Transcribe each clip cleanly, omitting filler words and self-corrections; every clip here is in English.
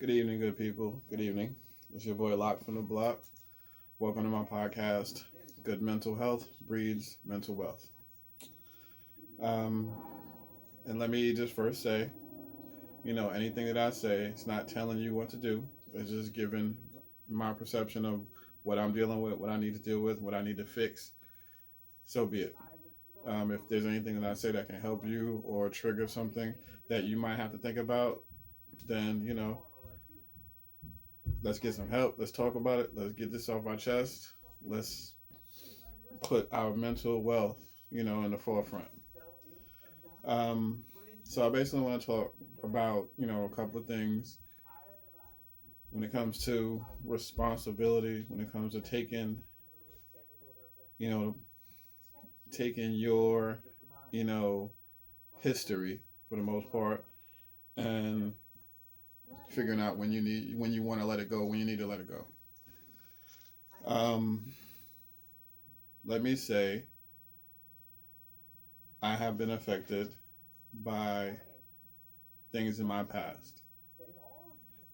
Good evening, good people. Good evening. It's your boy Lock from the Block. Welcome to my podcast. Good mental health breeds mental wealth. Um, and let me just first say, anything that I say, it's not telling you what to do. It's just giving my perception of what I'm dealing with, what I need to deal with, what I need to fix. So be it. If there's anything that I say that can help you or trigger something that you might have to think about, then let's get some help. Let's talk about it. Let's get this off our chest. Let's put our mental wealth, in the forefront. Um, so I basically want to talk about, a couple of things when it comes to responsibility, when it comes to you know, taking your, you know, history for the most part and figuring out when you want to let it go, when you need to let it go. Um, Let me say I have been affected by things in my past.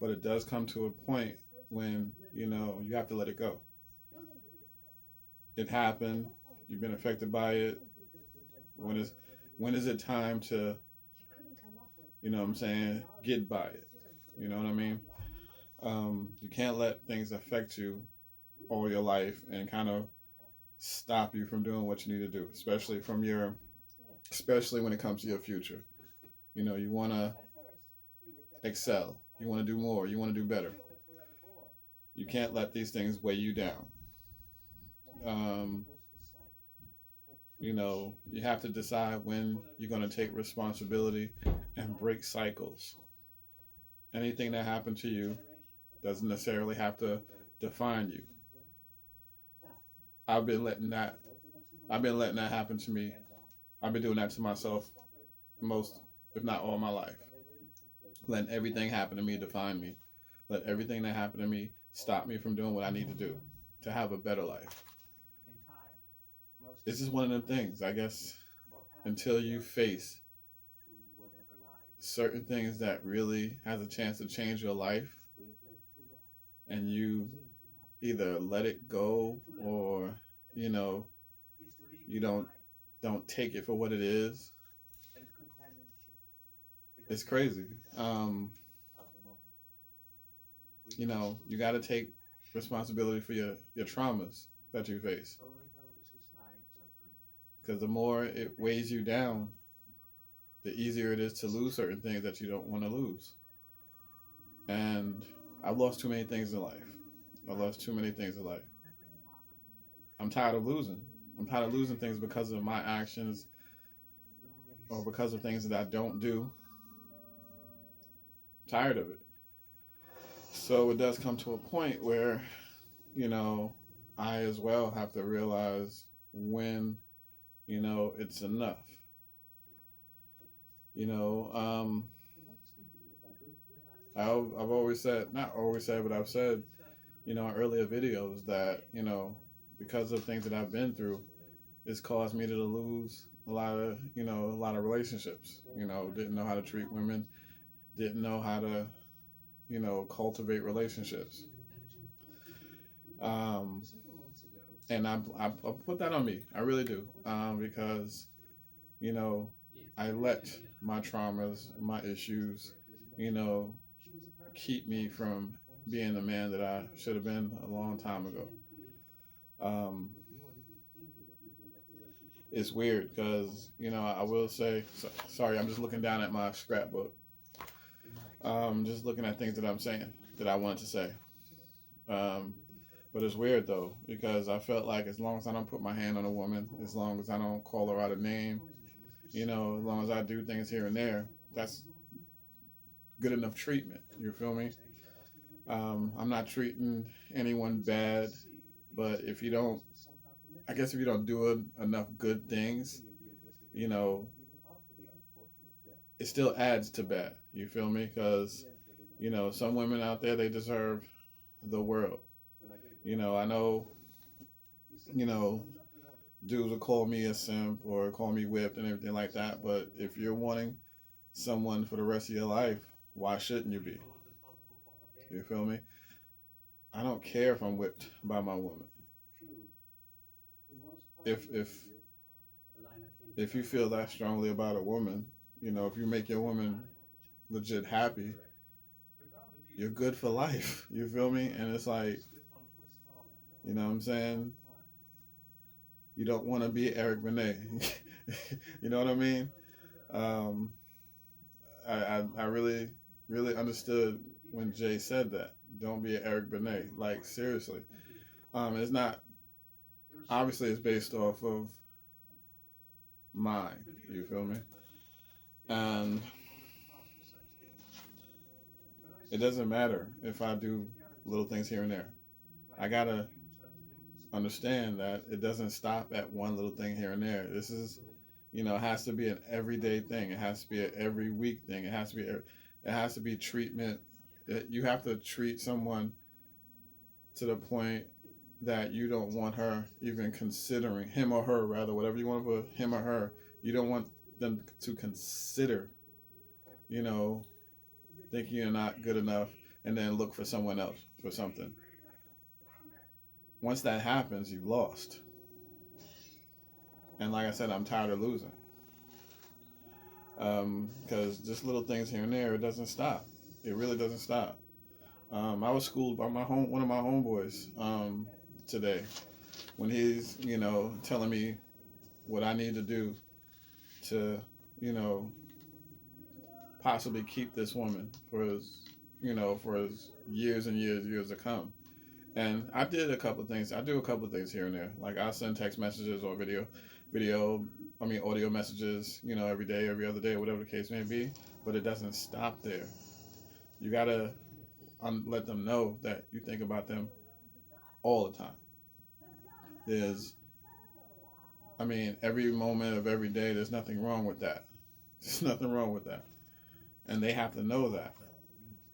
But it does come to a point when, you have to let it go. It happened. You've been affected by it. When is when is it time to, what I'm saying, get by it? You know what I mean? You can't let things affect you all your life and kind of stop you from doing what you need to do, especially when it comes to your future. You want to excel. You want to do more. You want to do better. You can't let these things weigh you down. Um, you have to decide when you're going to take responsibility and break cycles. Anything that happened to you doesn't necessarily have to define you. I've been letting that I've been letting that happen to me. I've been doing that to myself most, if not all my life. Letting everything happen to me define me. Let everything that happened to me stop me from doing what I need to do to have a better life. It's just one of them things, I guess, until you face certain things that really has a chance to change your life and you either let it go or you know you don't take it for what it is. It's crazy. um you got to take responsibility for your traumas that you face, because the more it weighs you down, the easier it is to lose certain things that you don't want to lose. And I've lost too many things in life. I lost too many things in life. I'm tired of losing. I'm tired of losing things because of my actions or because of things that I don't do. I'm tired of it. So it does come to a point where, you know, I as well have to realize when, it's enough. You know, I've always said, not always said, but I've said, in earlier videos that, because of things that I've been through, it's caused me to lose a lot of relationships. Didn't know how to treat women, didn't know how to, cultivate relationships. Um, and I put that on me. I really do. Because, you know, I let my traumas, my issues, you know, keep me from being the man that I should have been a long time ago. Um, it's weird because, I will say, sorry, I'm just looking down at my scrapbook. Just looking at things that I'm saying that I wanted to say. Um, but it's weird though because I felt like as long as I don't put my hand on a woman, as long as I don't call her out a name, as long as I do things here and there, that's good enough treatment. You feel me? I'm not treating anyone bad, but I guess if you don't do enough good things, you know, it still adds to bad. You feel me? Because, some women out there, they deserve the world. I know, you know, dudes will call me a simp or call me whipped and everything like that. But if you're wanting someone for the rest of your life, why shouldn't you be? You feel me? I don't care if I'm whipped by my woman. If if you feel that strongly about a woman, if you make your woman legit happy, you're good for life. You feel me? And it's like, what I'm saying? You don't want to be Eric Benet. You know what I mean? Um, I really, really understood when Jay said that. Don't be an Eric Benet. Like, seriously. It's not, obviously, it's based off of mine. You feel me? And it doesn't matter if I do little things here and there. I gotta understand that it doesn't stop at one little thing here and there. This is, it has to be an everyday thing. It has to be an every week thing. It has to be treatment. You have to treat someone to the point that you don't want her even considering, him or her rather, whatever you want to put, him or her. You don't want them to consider, you know, thinking you're not good enough, and then look for someone else for something. Once that happens, you've lost. And like I said, I'm tired of losing. Because just little things here and there, it doesn't stop. It really doesn't stop. I was schooled by one of my homeboys today when he's telling me what I need to do to you know possibly keep this woman for his years and years to come. And I did a couple of things. I do a couple of things here and there. Like I send text messages or video, audio messages, every day, every other day, whatever the case may be. But it doesn't stop there. You gotta let them know that you think about them all the time. There's, every moment of every day. There's nothing wrong with that. There's nothing wrong with that, and they have to know that.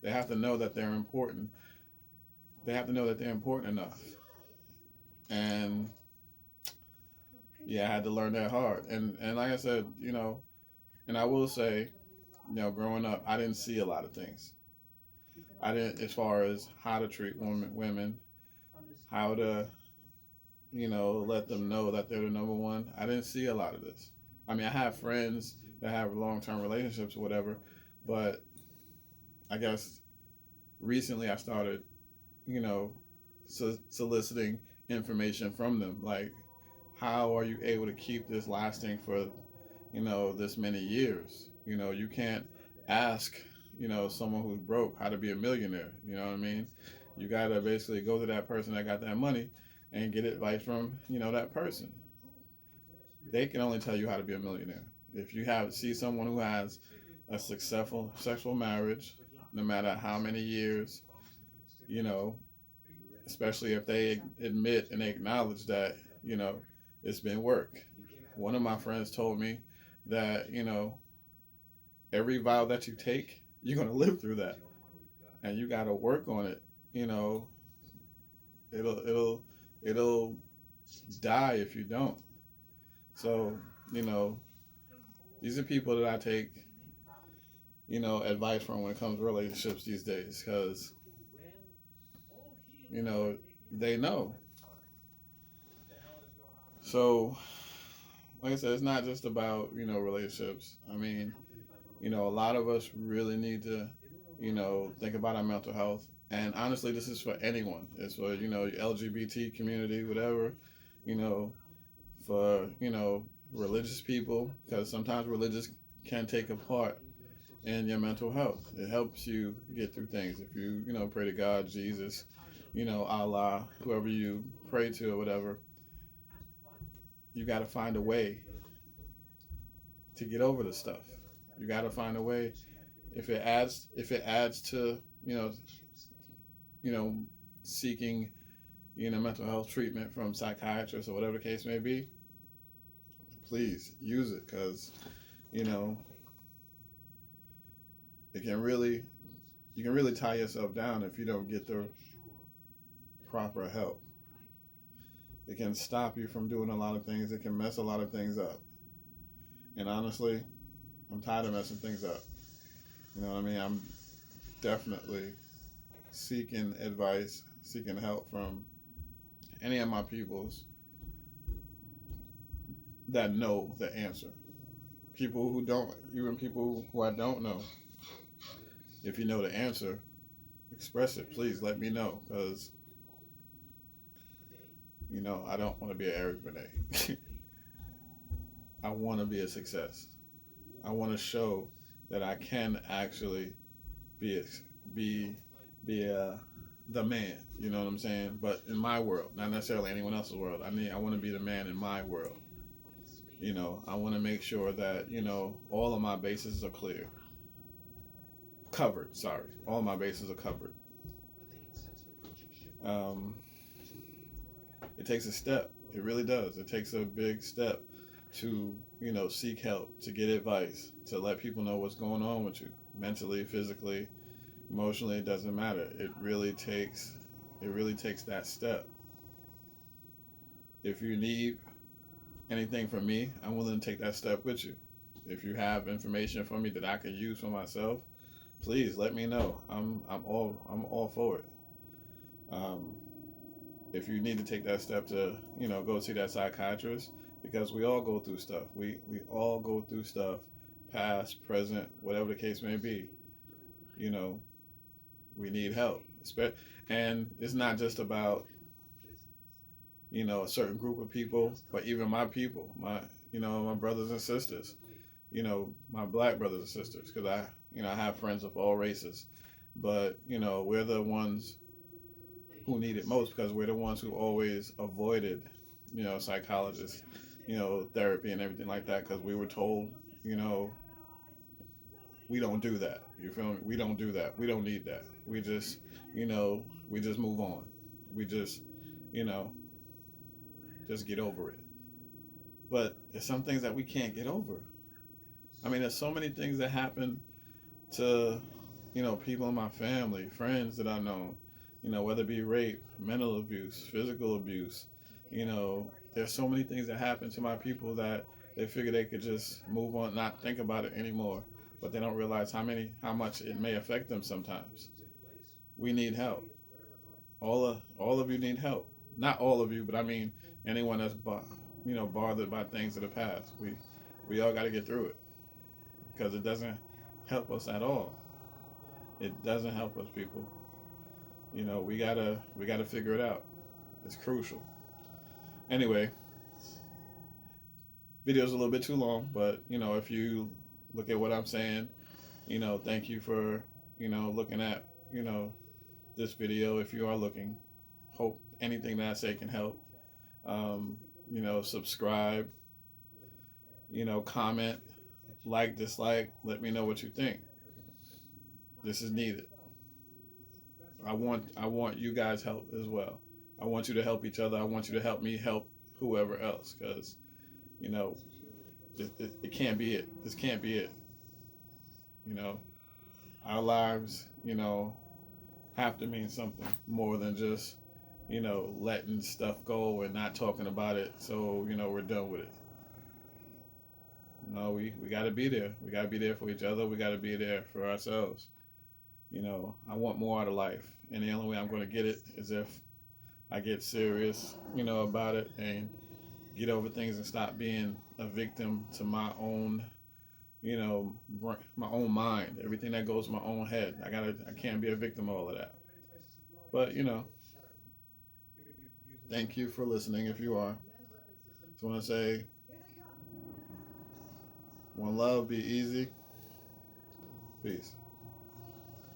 They have to know that they're important. They have to know that they're important enough. And yeah, I had to learn that hard. And like I said, and I will say, growing up, I didn't see a lot of things. I didn't, as far as how to treat women, how to, let them know that they're the number one. I didn't see a lot of this. I have friends that have long term relationships or whatever, but I guess recently I started, you know, soliciting information from them. Like, how are you able to keep this lasting for, this many years? You can't ask, someone who's broke how to be a millionaire. You know what I mean? You got to basically go to that person that got that money and get advice from, that person. They can only tell you how to be a millionaire. If you see someone who has a successful sexual marriage, no matter how many years, you know, especially if they admit and they acknowledge that, it's been work. One of my friends told me that, every vow that you take, you're going to live through that. And you got to work on it. You know, it'll die if you don't. So, you know, these are people that I take, advice from when it comes to relationships these days, because, you know, they know. So, like I said, it's not just about, relationships. A lot of us really need to, think about our mental health. And honestly, this is for anyone. It's for, LGBT community, whatever, you know, for, religious people, because sometimes religious can take a part in your mental health. It helps you get through things. If you, pray to God, Jesus, Allah, whoever you pray to or whatever, you got to find a way to get over the stuff. You got to find a way. If it adds to, you know, seeking, mental health treatment from psychiatrists or whatever the case may be, please use it, because, you know, it can really, you can really tie yourself down if you don't get the proper help. It can stop you from doing a lot of things. It can mess a lot of things up. And honestly, I'm tired of messing things up. You know what I mean? I'm definitely seeking advice, seeking help from any of my peoples that know the answer. People who don't, even people who I don't know, if you know the answer, express it. Please let me know, because I don't want to be an Eric Benet. I want to be a success. I want to show that I can actually be be be the man. You know what I'm saying? But in my world, not necessarily anyone else's world. I want to be the man in my world. I want to make sure that all of my bases are clear, covered. Sorry, all of my bases are covered. Um, it takes a step. It really does. It takes a big step to seek help, to get advice, to let people know what's going on with you, mentally, physically, emotionally. It doesn't matter. It really takes that step. If you need anything from me, I'm willing to take that step with you. If you have information for me that I can use for myself, please let me know. I'm all for it. Um, if you need to take that step to go see that psychiatrist, because we all go through stuff. We all go through stuff, past, present, whatever the case may be. You know, we need help. And it's not just about a certain group of people, but even my people, my brothers and sisters, my black brothers and sisters, because I have friends of all races, but we're the ones who need it most, because we're the ones who always avoided psychologists, therapy and everything like that, because we were told, you know we don't do that. You feel me? We don't do that. We don't need that. We just move on. We you know just get over it. But there's some things that we can't get over. I mean, there's so many things that happen to people in my family, friends that I know, whether it be rape, mental abuse, physical abuse. There's so many things that happen to my people that they figure they could just move on, not think about it anymore. But they don't realize how much it may affect them sometimes. We need help. All of you need help. Not all of you, but I mean anyone that's bothered by things of the past. We all got to get through it, because it doesn't help us at all. It doesn't help us, people. We gotta figure it out. It's crucial. Anyway, video's a little bit too long, but if you look at what I'm saying, thank you for looking at this video. If you are looking, hope anything that I say can help. Subscribe. Comment, like, dislike. Let me know what you think. This is needed. I want you guys help as well. I want you to help each other. I want you to help me help whoever else, because you know it can't be it. This can't be it. You know, our lives have to mean something more than just letting stuff go and not talking about it. So we're done with it. No, we got to be there. We got to be there for each other. We got to be there for ourselves. I want more out of life, and the only way I'm going to get it is if I get serious, about it, and get over things and stop being a victim to my own, my own mind. Everything that goes in my own head. I can't be a victim of all of that. But thank you for listening. If you are, just want to say, one love, be easy, peace.